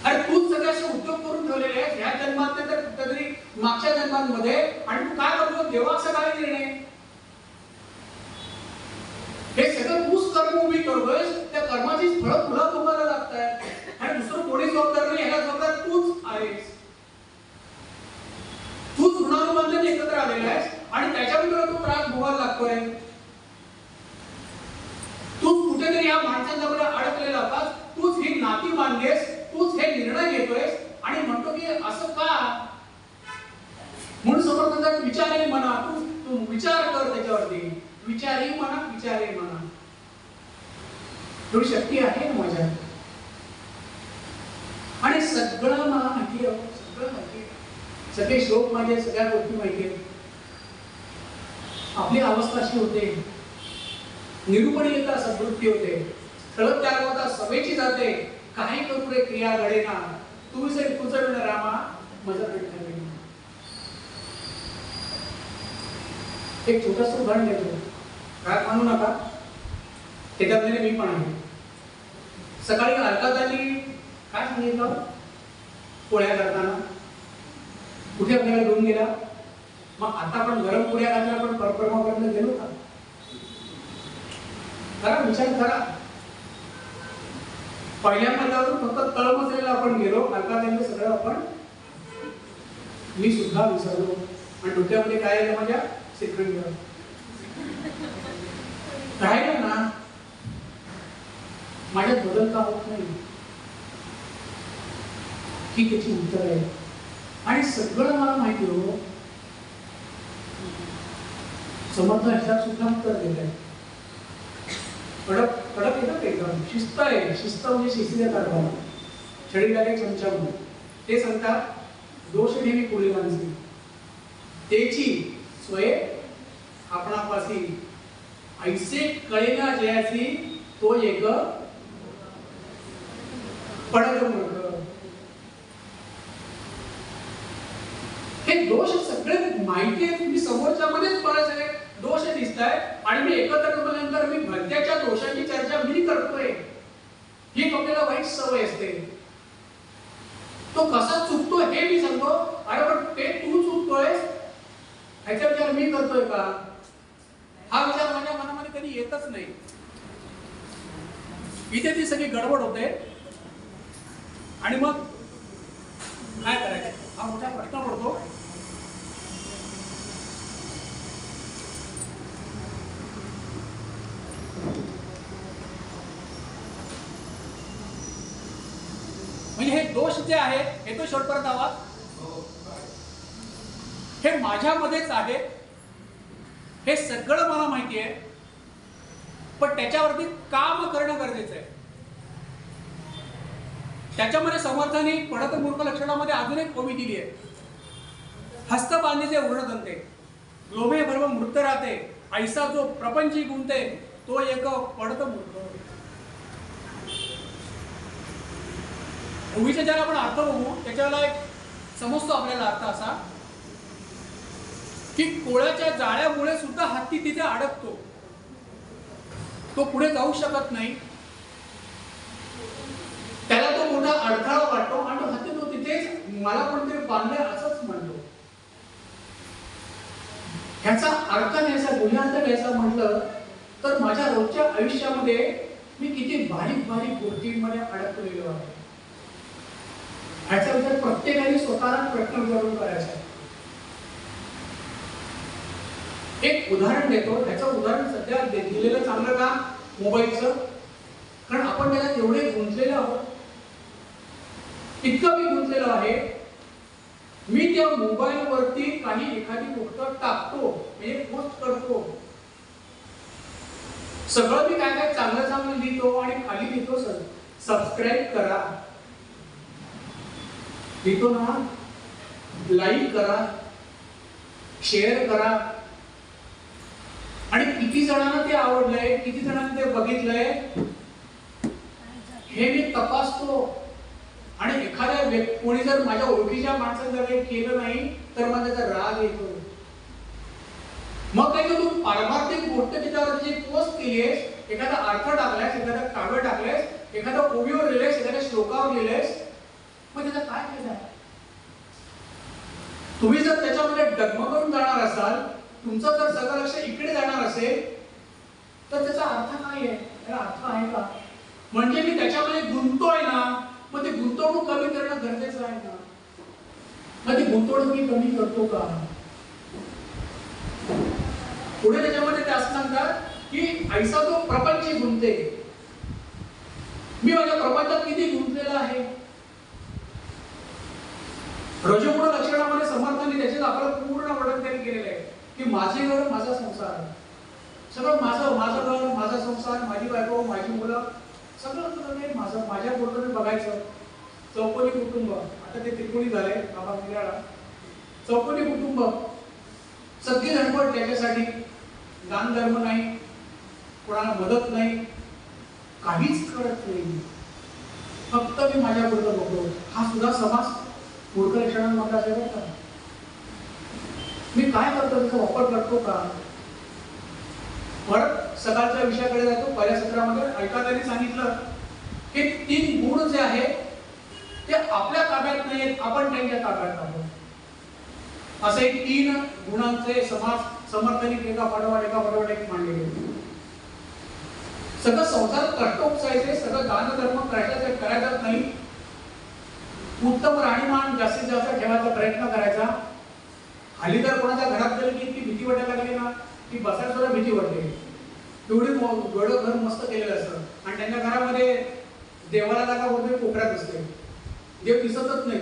अरे तूच सगळ्याचे उद्योग करून ठेवलेले आहेत ह्या जन्मात तर कुठेतरी मागच्या जन्मांमध्ये. आणि तू काय करतो देवाचा काय निर्णय. हे सगळं तूच कर्म उभी करतोय. त्या कर्माची फळं तुला भोगायला लागतात आणि दुसरं कोणी जबाबदार नाही. ह्याला जबाबदार तूच आहेस. तूच ऋणानुबंधन एकत्र आलेला आहेस आणि त्याच्यामुळे तो त्रास भोगायला लागतोय. तूच कुठेतरी या माणसांच्या अडकलेला होतास. तूच ही नाती बांधलेस. तूच हे निर्णय घेतोयस आणि म्हणतो की असं का. म्हणून समर्थांचा विचारही म्हणा. तू विचार कर त्याच्यावरती. विचारही म्हणा, विचारही म्हणा. थोडी शक्ती आहे ना माझ्यात. आणि सगळं मला माहिती आहे. सगळं माहिती आहे. सगळे श्लोक माझे, सगळ्या गोष्टी माहिती आहेत. आपली अवस्था अशी होते. निरूपणीयता सद्वृत्ती होते. स्थळ त्याग होता सभेची जाते. काही करू रे क्रिया घडेना. तुझे तुझं विण रामा मजा विठ्ठल. एक छोटंसं उदाहरण देतो. राग मानू नका. त्याच्यातले मी पण आहे. सकाळी अलकातांनी काय सांगितलं पोळ्या करताना. कुठे आपल्याला घेऊन गेला. मग आता आपण गरम पोळ्या खायला आपण परपरमापर्यंत गेलो का. करा विचार करा. पहिल्या मजल्यावरून फक्त तळ मजल्याला आपण गेलो. अलकातांनी सगळं आपण मी सुद्धा विसरलो आणि डोक्यामध्ये काय आलं माझ्या श्रीखंड राहिलं ना, माझ्यात बदल का होत नाही ही त्याची उत्तर आहे. आणि सगळं मला माहिती हो, समर्थ ह्याच्यात सुद्धा उत्तर देत आहे. कडक कडक येतात एकदम, शिस्त आहे. शिस्त म्हणजे शिस्तीचा कारभार, छडी लागे चमचा म्हणून. ते सांगतात दोष नेहमी पुढे माणसी त्याची स्वय आपणापासी ऐसे कळेना जयाची तो एक पडक मूर्ख. हे दोष सगळे माहिती आहे, तुम्ही समोरच्या मध्येच मला सगळे दोष दिसत आहेत आणि मी एकत्र केल्यानंतर मी भलत्याच्या दोषांची चर्चा मी करतोय. ही आपल्याला वाईट सवय असते. तो कसा चुकतो हे मी सांगतो, अरे पण ते तू चुकतोयस ह्याचा विचार मी करतोय का, हा विचार माझ्या मनामध्ये कधी येतच नाही. इथे ती सगळी गडबड होते आणि मग काय करायचं हा मोठा प्रश्न पडतो. म्हणजे हे दोष जे आहेत हे तो शेवटपर्यंत आवाज हे माझ्यामध्येच आहे, हे सगळं मला माहिती आहे, पण त्याच्यावरती काम करणं गरजेचं आहे. त्याच्यामध्ये समर्थाने पडत मूर्ख लक्षणामध्ये अजून एक ओवी दिली आहे. हस्त बांधीचे उरणधनते लोभे बरोबर मृत राहते ऐसा जो प्रपंची गुंते तो एक पडत मूर्ख. ओवीचा ज्याला आपण अर्थ बघू त्याच्याला एक समजतो आपल्याला अर्थ असा की कोळ्याच्या जाळ्यामुळे सुद्धा हत्ती तिथे अडकतो, तो पुढे जाऊ शकत नाही, त्याला तो मोठा अडथळा वाटतो आणि तो हत्ती तो तिथेच मला कोणतरी बांधलंय असंच म्हणतो. ह्याचा अर्थ घ्यायचा गुन्ह्यार्थ घ्यायचा म्हटलं तर माझ्या रोजच्या आयुष्यामध्ये मी किती बारीक बारीक गोष्टींमध्ये अडकलेलो आहे. ह्याचा विचार प्रत्येकाने स्वतःला प्रश्न विचारून करायचा आहे. एक उदाहरण देतो, ह्याचं उदाहरण सध्या दिलेलं चांगलं का मोबाईलचं, कारण आपण त्याला तेवढे गुंतलेलो आहोत, इतकं मी गुंतलेलो आहे. मी त्या मोबाईल वरती काही एखादी गोष्ट टाकतो म्हणजे पोस्ट करतो, सगळं मी काय काय चांगलं चांगलं लिहितो आणि खाली लिहितो सबस्क्राईब करा लिहितो ना, लाईक करा, शेअर करा, आणि किती जणांना ते आवडलंय, किती जणांना ते बघितलंय हे मी तपासतो. आणि एखाद्या कोणी जर माझ्या ओळखीच्या माणसाने जर काही केलं नाही तर मला त्याचा राग येतो. मग काय तू पारमार्थिक गोष्ट त्याच्यावर जी पोस्ट केलीस, एखादा अर्थ टाकलायस, एखादा काव्य टाकलायस, एखादा ओवीवर लिहिलेस, एखाद्या श्लोकावर लिहिलेस, मग त्याचा काय फायदा? तुम्ही जर त्याच्यामध्ये डगमगून जाणार असाल, तुमचं जर सगळं लक्ष इकडे जाणार असेल तर त्याचा अर्थ काय आहे? त्याला अर्थ आहे का? म्हणजे मी त्याच्यामध्ये गुंततोय ना, मग ते गुंतवणूक कमी करणं गरजेचं आहे ना. मग ती गुंतवणूक मी कमी करतो का? पुढे त्याच्यामध्ये ते असं सांगतात की ऐसा तो प्रपंची गुंते. मी माझ्या प्रपंचात किती गुंतलेला आहे. रजोगुण लक्षणामध्ये समर्थाने त्याचे आपल्याला पूर्ण वर्णन त्यांनी केलेलं आहे की माझे घर माझा संसार, सगळं माझं घर माझा संसार, माझी बायको माझी मुलं सगळं माझं. माझ्या बोलतो बघायचं चौकोनी कुटुंब, आता ते त्रिकोणी झालंय बाबा मिराळा, चौकोनी कुटुंब सगळी धडपड त्याच्यासाठी, दान धर्म नाही, कोणाला मदत नाही, काहीच करत नाही, फक्त मी माझ्या बोलतो बघतो. हा सुद्धा समाज मूर्ख लक्षणांमध्ये असेल का? मी काय करतो त्याचा वापर करतो का? परत सकाळच्या विषयाकडे जातो. पहिल्या सत्रामध्ये ऐकायला सांगितलं की 3 गुण जे आहेत ते आपल्या ताब्यात नाहीत, आपण त्यांच्या ताब्यात आहोत. असे 3 गुणांचे समाज समर्थनिक एका पाठोपाठ एक मांडले गेले. सगळं संसार कष्ट उपसायचे, सगळं दान धर्म करायचं नाही, उत्तम राहणीमान जास्तीत जास्त ठेवायचा प्रयत्न करायचा. हल्ली तर कोणाच्या घरात गेलं की इतकी भीती वाटायला लागली ना की बसायला सुद्धा भीती वाटते. एवढी एवढं घर मस्त केलेलं असतं आणि त्यांच्या घरामध्ये देवाला जागा कुठे कोपऱ्यात असते. देव दिसतच नाही,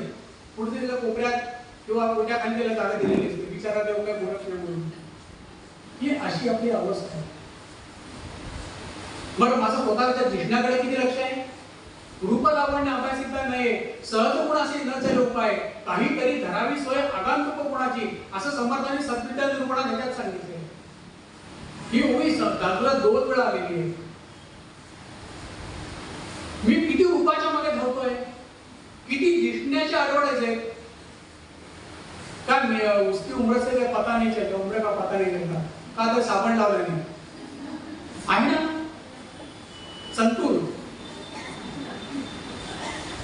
कुठे त्याच्या कोपऱ्यात किंवा कोट्या खाली त्याला जागा दिलेली असते. बिचारा देव काय बोलत नाही म्हणून. ही अशी आपली अवस्था आहे. बरं, माझं स्वतःच्या दिसण्याकडे किती लक्ष आहे? रूप लावण्य अभ्यासिता नाही, सहज गुणाशी नचे लोक आहे, काहीतरी धरावी सोय आगंतुक गुणाची, असं समर्थांनी सत्रित्या निरूपणात ह्याच्यात सांगितले. ही ओवी दादूला 2 वेळा आलेली आहे. मी किती रूपाच्या मागे धावतोय, किती दिसण्याचे आठवड्याचे आहेत का? उसकी उम्र से काय पता नाही चलता, उम्र का पता नहीं चलता, का तर साबण लावला नाही आहे ना संतूर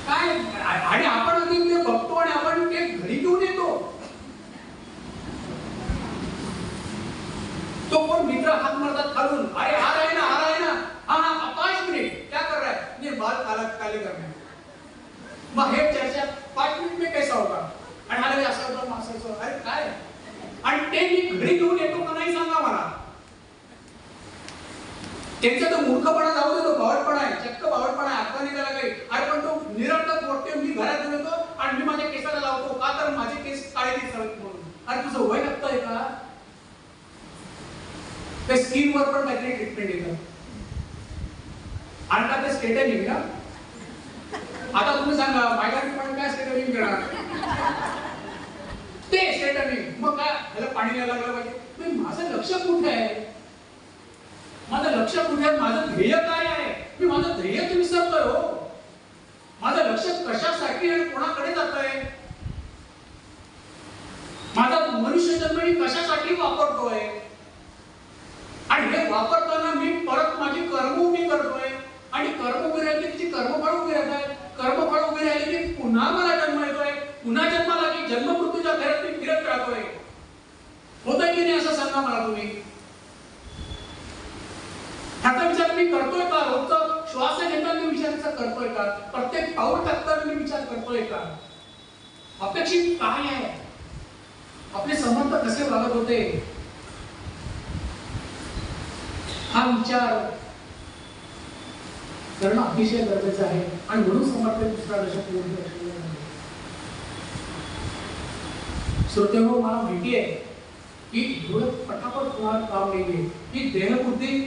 काय. आणि आपण ते बघतो आणि आपण ते घरी घेऊन येतो. तो कोण मित्र हात मारतात खालून, अरे आ रहा है ना, आ रहा है ना, हाँ 5 मिनट क्या कर रहा है, ये बाल काले करना है. मग हे चर्चा 5 मिनिट में कैसा होगा, आणि मला असं होतं असं. अरे काय, आणि ते मी घरी घेऊन येतो का नाही सांगा मला. त्यांचा तो मूर्खपणा जाऊ दे, तो बावटपणा आहे, चक्क बावटपणा आहे. आता नाही त्याला काही. अरे पण तो निरंतर गोष्टी मी घरात घेऊन येतो आणि मी माझ्या केसाला लावतो का, तर माझे केस काळे दिसावेत म्हणून. अरे तुझं वय लागतंय का? ते स्किनवर पण काहीतरी ट्रीटमेंट येतं आणि का ते स्ट्रेटनिंग का. आता तुम्ही सांगा माझ्या पण काय स्ट्रेटनिंग करणार, ते स्ट्रेटनिंग. मग काय त्याला पाणी द्यायला लागलं पाहिजे. माझं लक्ष कुठे आहे, माझं लक्ष कुठे आहे, माझं ध्येय काय आहे. मी माझं ध्येय विसरतोय हो. माझं लक्ष कशासाठी आणि कोणाकडे जातंय, माझा मनुष्य जन्म मी कशासाठी वापरतोय, आणि हे वापरताना मी परत माझी कर्म उभी करतोय. आणि कर्म उभी राहिली तिची कर्मफळ उभी राहत आहे. कर्मफळ उभी राहिली की पुन्हा मला जन्म येतोय. पुन्हा जन्माला की जन्म मृत्यूच्या घरात मी फिरत राहतोय. होतंय की नाही असं सांगा मला तुम्ही. ह्याचा विचार मी करतोय का? रोजचा श्वास घेताना मी विचार करतोय का? प्रत्येक पाऊल टाकताना मी विचार करतोय का? अपेक्षित काय आहे? आपले समर्थ कसे वागत होते, हा विचार करणं अतिशय गरजेचं आहे. आणि म्हणून समर्थ दुसरा दशक श्रोतेहो, मला माहिती आहे की एवढं पटापट होणार काम नाहीये, की देहबुद्धी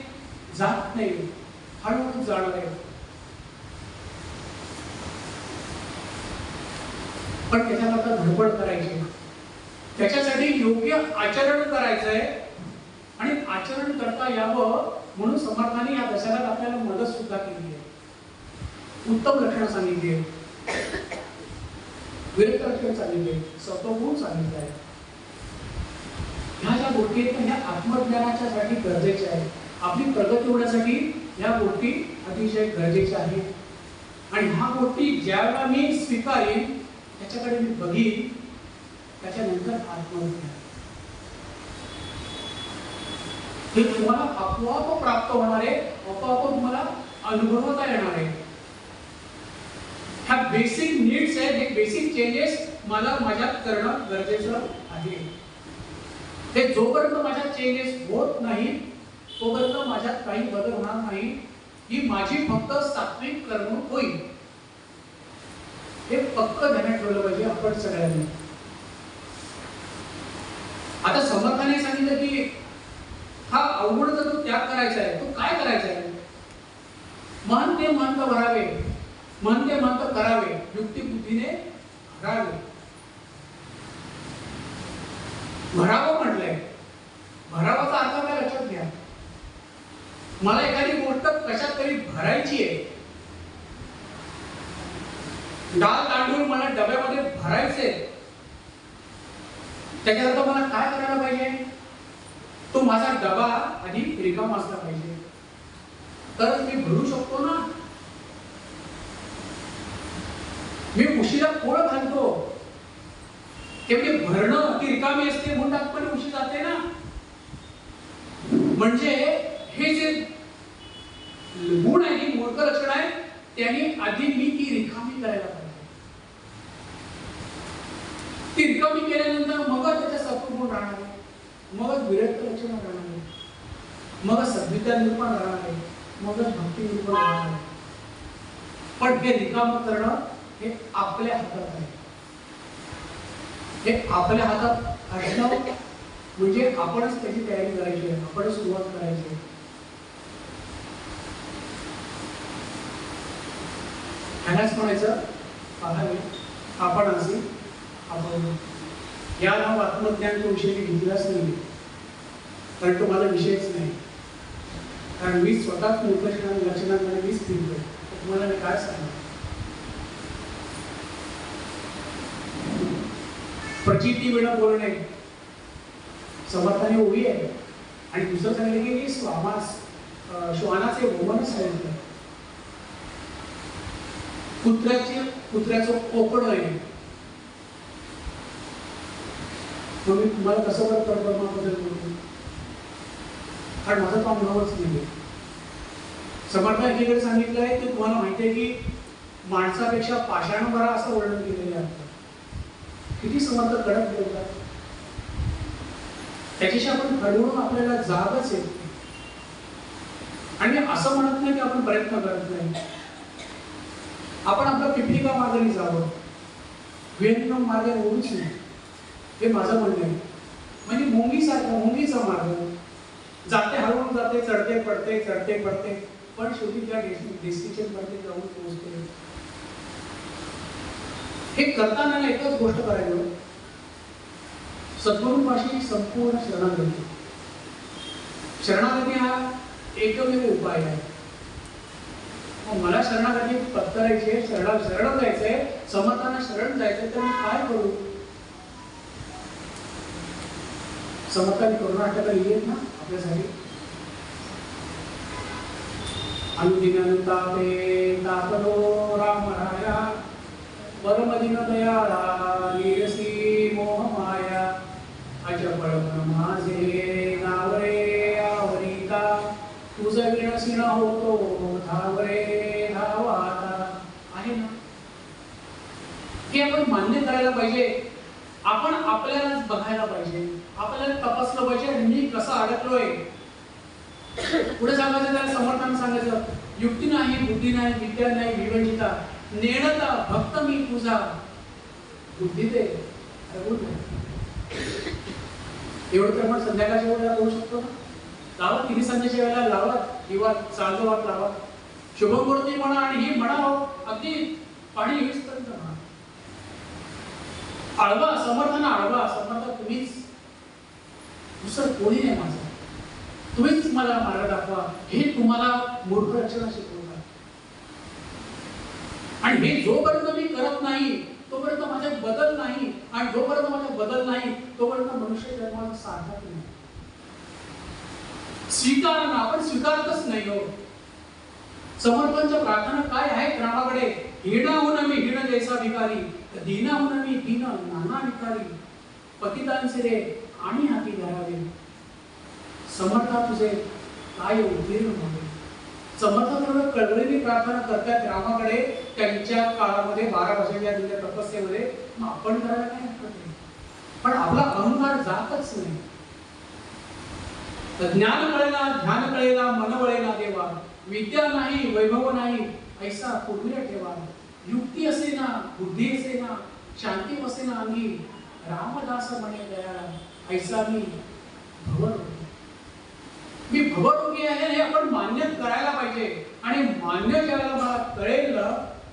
जात नाही, हळूहळू जाणार आहे. पण त्याच्याकरता धडपड करायची, त्याच्यासाठी योग्य आचरण करायचंय आणि आचरण करता यावं म्हणून समर्थाने या दशकात आपल्याला मदत सुद्धा केली आहे. उत्तम लक्षण सांगितली आहे, विरक्त लक्षण सांगितले, सत्वगुण सांगितले आहे. ह्या ज्या गोष्टी आहेत ह्या आत्मज्ञानाच्या साठी गरजेच्या आहेत. आपली प्रगती होण्यासाठी ह्या गोष्टी अतिशय गरजेच्या आहेत. आणि ह्या गोष्टी ज्यावेळेला मी स्वीकारेन, त्याच्याकडे मी बघीन, त्याच्यानंतर आत्मज्ञान हे तुम्हाला आपोआप प्राप्त होणार आहे, आपोआप तुम्हाला अनुभवता येणार आहे. ह्या बेसिक नीड्स आहेत, हे बेसिक चेंजेस मला माझ्यात करणं गरजेचं आहे. हे जोपर्यंत माझ्यात चेंजेस होत नाही तोपर्यंत माझ्यात काही बदल होणार नाही. ही माझी फक्त सात्विक कर्म होईल, हे पक्क ध्यानात ठेवलं पाहिजे आपण सगळ्यांनी. आता समर्थाने सांगितलं की हा अवगुणाचा जो त्याग करायचा आहे, तो काय करायचा आहे? मन ते मंत भरावे, मन ते मंत करावे, युक्ती बुद्धीने भरावे. भरावं म्हटलंय, भरावाचा अर्थ काय लक्षात घ्या. मला एखादी गोष्ट कशात तरी भरायची आहे, डाळ तांदूळ मला डब्यामध्ये भरायचे, त्याच्याकरता मला काय करायला पाहिजे? तो माझा डबा आधी रिकामा असला पाहिजे, तर मी भरू शकतो ना. मी उशिरा पोळ घालतो, तेवढे भरणं ती रिकामी असते म्हणून पण उशी जाते ना. म्हणजे हे जे गुण आहे, मूर्ख लक्षण आहे, त्यांनी आधी मी ती रिकामी करायला पाहिजे. ती रिकव्हरी केल्यानंतर मगच त्याच्या सत्वगुण राहणार आहे, मगच विरक्त लक्षण राहणार आहे, मगच सद्विद्या निर्माण राहणार आहे, मगच भक्ती निर्माण राहणार आहे. पण हे रिकामं करणं हे आपल्या हातात आहे. हे आपल्या हातात असणं म्हणजे आपणच त्याची तयारी करायची आहे, आपणच सुरुवात करायची आहे. ह्यालाच म्हणायचं पाहावे आपण असे आपण या नाव आत्मज्ञान तो विषय मी घेतलाच नाही, कारण तो माझा विषयच नाही. कारण मी स्वतःच लक्षणांमध्ये मीच फिरतोय. तुम्हाला मी काय सांगणार. प्रचिती वेळ बोलणे समर्थाने ओळी आहे. आणि दुसरं सांगितलं की श्वानाचे वमन सांगितलं, कुत्र्याचं पोकळ आहे. मग मी तुम्हाला कसं बरं परमाबद्दल बोलतो, कारण माझा तो अनुभवच नाही. समर्थ एकीकडे सांगितलं आहे की तुम्हाला माहिती आहे की माणसापेक्षा पाषाण बरा असं वर्णन केलेलं आहे. किती समर्थ कडक बोलतात, त्याच्याशी आपण खडवून आपल्याला जागच येत नाही. आणि असं म्हणत नाही की आपण प्रयत्न करत नाही, आपण आपला पिपलिका मार्गाने जावं, वेदन मार्गाने ओढूच नाही, हे माझं म्हणणं आहे. म्हणजे मुंगीचा मार्ग जाते, हळूहळू जाते, चढते पडते, पण शेवटी त्या डेस्टिनेशन मध्ये जाऊन पोहोचते. हे करताना एकच गोष्ट करायचं, सद्गुरूंपाशी संपूर्ण शरणागती. शरणागती हा एकमेव उपाय आहे. मला शरणागती पत्करायची आहे, शरण जायचंय, समर्थांना शरण जायचंय, तर मी काय करू? समर्थांनी करुणाष्टक लिहिलेत ना आपल्यासाठी. अनुदिनंतापे तापलो रामराया, परमदिन दयाळा नीरसी मोहमाया, अजपळ माझे नावरे आवरिता, तुझ विणसी न होतो धावरे धावाता. आहे ना, हे आपण मान्य करायला पाहिजे. आपण आपल्यालाच बघायला पाहिजे, आपल्याला तपासलं पाहिजे मी कसं अडकलोय. पुढे सांगायचं त्याला समर्थांना सांगायचं, युक्ती नाही, बुद्धी नाही, विद्या नाही, विवेचिता, नेणता भक्त मी तुझा, बुद्धी दे. एवढं तर आपण संध्याकाळच्या वेळेला करू शकतो ना. लावा, तिन्ही संध्याच्या वेळेला लावा, किंवा चालतो वाट लावा, शुभमूर्ती म्हणा आणि ही म्हणावं, अगदी पाणी येईपर्यंत म्हणा. आळवा समर्थांना, आळवा समर्थ तुम्हीच, दुसरं कोणी नाही माझं, तुम्हीच मला मार्ग दाखवा. हे तुम्हाला मूर्ख रचना शिकवतात. आणि हे जोपर्यंत मी करत नाही तोपर्यंत माझ्यात बदल नाही, आणि जोपर्यंत माझ्यात बदल नाही तोपर्यंत मनुष्य जन्माचा सार्थक नाही. स्वीकार ना, आपण स्वीकारतच नाही हो. समर्थांच्या प्रार्थना काय आहेत रामाकडे, हीणाहून मी हीण जैसा भिकारी, दीनाहून मी दीन नाना भिकारी, पतितांचे रे आणि हाती धरावे. समर्था तुझे काय उत्तीर्ण व्हावे. समर्थ थोडं कळवळीने प्रार्थना करतात रामाकडे त्यांच्या काळामध्ये 12 वर्षाच्या दिल्या तपस्येमध्ये. मग आपण करायला काय हरकत नाही, पण आपला अहंकार जातच नाही. ज्ञान कळेना, ध्यान कळेना, मन वळेना देवा, विद्या नाही, वैभव नाही, ऐसा पूर्वीला ठेवा. युक्ती असेना, बुद्धी असेना, शांती बसेना अंगी, रामदास म्हणे दयाळा, ऐसा मी भवरोगी. मी भवरोगी आहे हे आपण मान्य करायला पाहिजे. आणि मान्य ज्याला मला कळेल,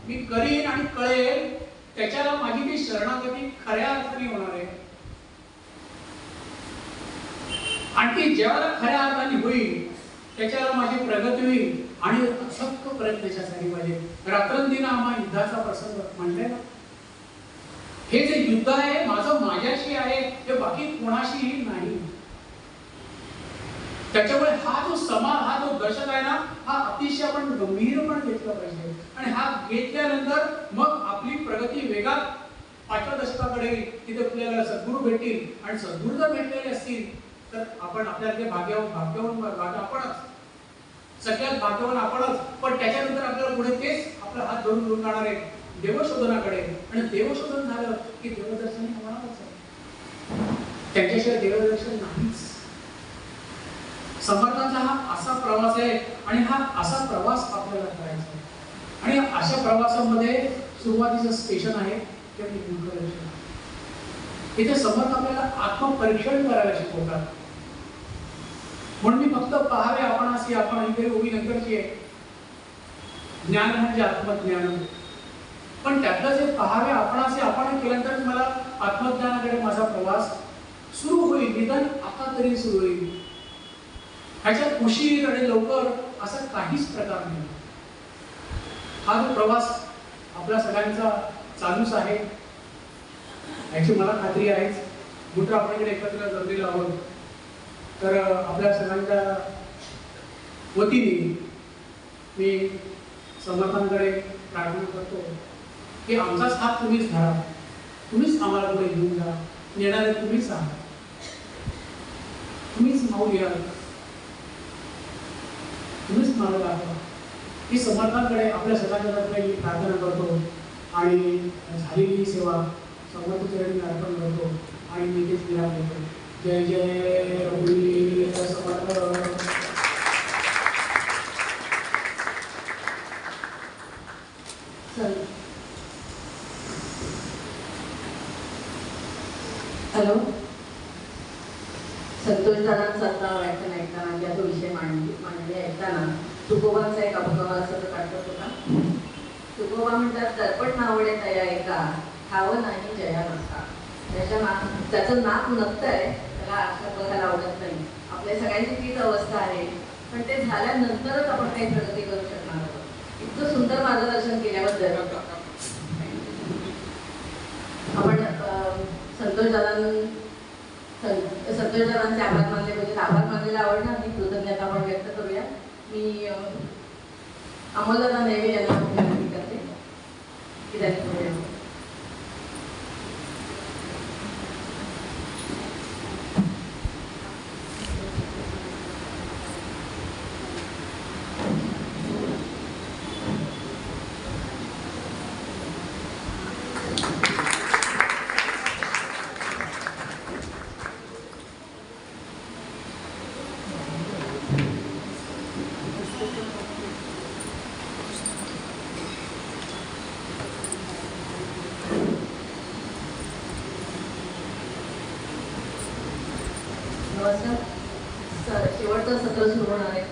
मी करीन आणि कळेल, त्याच्याला माझी ती शरणागती खऱ्या अर्थाने होणार आहे. आणि ती ज्याला खऱ्या अर्थाने होईल त्याच्याला माझी प्रगती होईल. आणि अथक प्रयत्न त्याच्यासाठी पाहिजे. रात्रंदिन आम्हा युद्धाचा प्रसंग म्हणले ना, हे जे युद्ध आहे माझं माझ्याशी आहे, हे बाकी कोणाशीही नाही. त्याच्यामुळे हा जो समाज, हा जो दशक आहे ना, हा अतिशय आपण गंभीरपणे घेतला पाहिजे. आणि हा घेतल्यानंतर मग आपली प्रगती वेगात 5व्या दशकाकडे, तिथे आपल्याला सद्गुरू भेटतील. आणि सद्गुरू जर भेटलेले असतील तर आपण आपल्याला भाग्यवान आपणच, सगळ्यात भाग्यवान आपणच. पण त्याच्यानंतर आपल्याला पुढे तेच आपला हात धरून घेऊन जाणार आहे. देवशोधनाकडे, आणि देवशोधन झालं की देवदर्शन होणारच आहे. त्यांच्याशिवाय देवदर्शन नाहीच. समर्थांचा हा असा प्रवास आहे आणि हा असा प्रवास आपल्याला करायचा आहे. आणि अशा प्रवासामध्ये सुरुवातीचं स्टेशन आहे ते मुखदर्शन. इथे समर्थ आपल्याला आत्मपरीक्षण करायला शिकवतात. म्हणून मी फक्त पाहावे आपणासी आपण इथे उभी नंतरची आहे. ज्ञान म्हणजे आत्मज्ञान. पण त्यातलं जे पाहावे आपणासी आपण केल्यानंतर मला आत्मज्ञानाकडे माझा प्रवास सुरू होईल. निदान आता तरी सुरू होईल. ह्याच्यात उशीर आणि लवकर असा काहीच प्रकार नाही. हा जो प्रवास आपल्या सगळ्यांचा चालूच आहे याची मला खात्री आहेच. मित्र आपण इकडे एकत्र जमलेलो आहोत, तर आपल्या सगळ्यांच्या वतीने मी समर्थांकडे प्रार्थना करतो की आमचा साथ तुम्हीच धरा, तुम्हीच आम्हाला पुढे घेऊन जा. येणारे तुम्हीच आहात, तुम्हीच माऊल या, तुम्हीच मार्ग दाखवा. ही समर्थांकडे आपल्या सगळ्यांच्या मी प्रार्थना करतो आणि झालेली सेवा समर्थ चरणी अर्पण करतो आणि मी तेच विराम देतो. जय जय रघुवीर समर्थ. हॅलो, संतोष दादांचा व्याख्यान ऐकताना किंवा तो विषय मांडले ऐकताना तुकोबांचा एक अपप्रवासाचा काढत होता. तुकोबा म्हणतात, दर्पण नावडे तया एका ठाव नाही जया नसता. त्याचं नाक नक्त आहे, त्याला आशा बघायला आवडत नाही. आपल्या सगळ्यांची तीच अवस्था आहे, पण ते झाल्यानंतरच आपण काही प्रगती करू शकणार आहोत. इतकं सुंदर मार्गदर्शन केल्याबद्दल आपण संतोष दादांचे आभार मानले पाहिजे. आभार मानलेला आवडणार आणि कृतज्ञता आपण व्यक्त करूया. मी अमोलदादा नेहमी यांना विनंती करते की त्यांनी पुढे. शेवटचं सत्र सुरू होणार आहे.